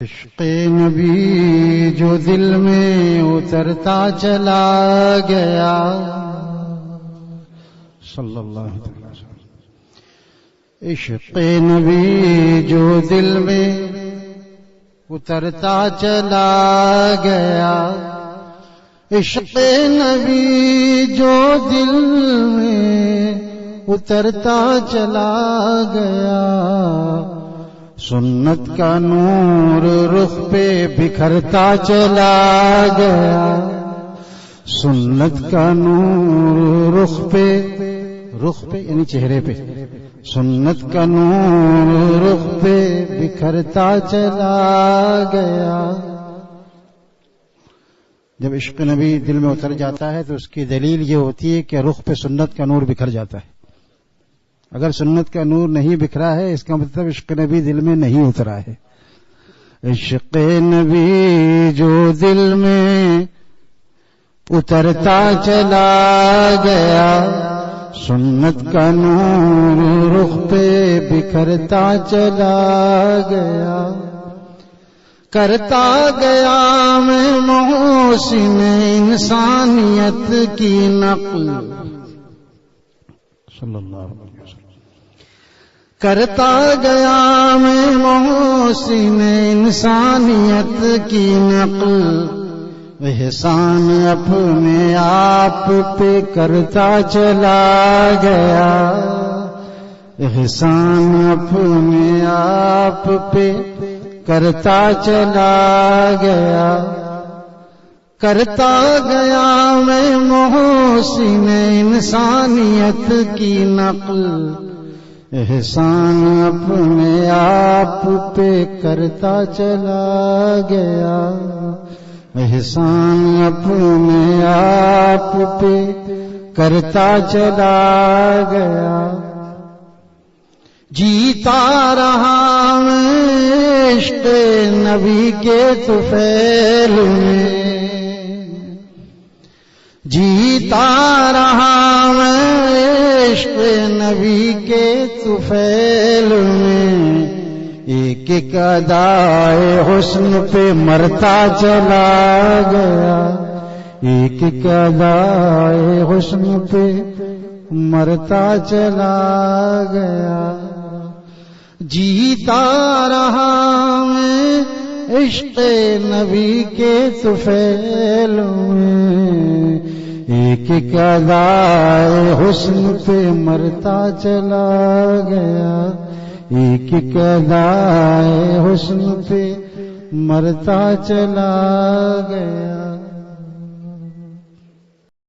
عشق نبی جو دل میں اترتا چلا گیا صلی اللہ علیہ وسلم. عشق نبی جو دل میں اترتا چلا گیا. عشق نبی جو دل میں اترتا چلا گیا. سنت کا نور رخ پہ بکھرتا چلا گیا. سنت کا نور رخ پہ یعنی چہرے پہ. سنت کا نور رخ پہ بکھرتا چلا گیا. جب عشق نبی دل میں اتر جاتا ہے تو اس کی دلیل یہ ہوتی ہے کہ رخ پہ سنت کا نور بکھر جاتا ہے. اگر سنت کا نور نہیں بکھرا ہے اس کا مطلب عشق نبی دل میں نہیں اترا ہے. عشق نبی جو دل میں اترتا چلا گیا. سنت کا نور رخ پہ بکھرتا چلا گیا. کرتا گیا میں محسن انسانیت کی نقل صلی اللہ علیہ وسلم. کرتا گیا میں محسن انسانیت کی نقل. احسان اپنے آپ پہ کرتا چلا گیا. احسان اپنے آپ پہ کرتا چلا گیا. کرتا گیا میں محسن انسانیت کی نقل. احسان اپنے آپ پہ کرتا چلا گیا. احسان اپنے آپ پہ کرتا چلا گیا. جیتا رہا میں عشق نبی کے طفیل میں. جیتا رہا میں عشق نبی کے طفیل میں. ایک ایک ادائے حسن پہ مرتا چلا گیا. ایک ایک ادائے حسن پہ مرتا چلا گیا. جیتا رہا میں عشق نبی کے طفیل میں. ایک ایک ادائے حسن پہ مرتا چلا گیا. ایک ایک ادائے حسن پہ مرتا چلا گیا.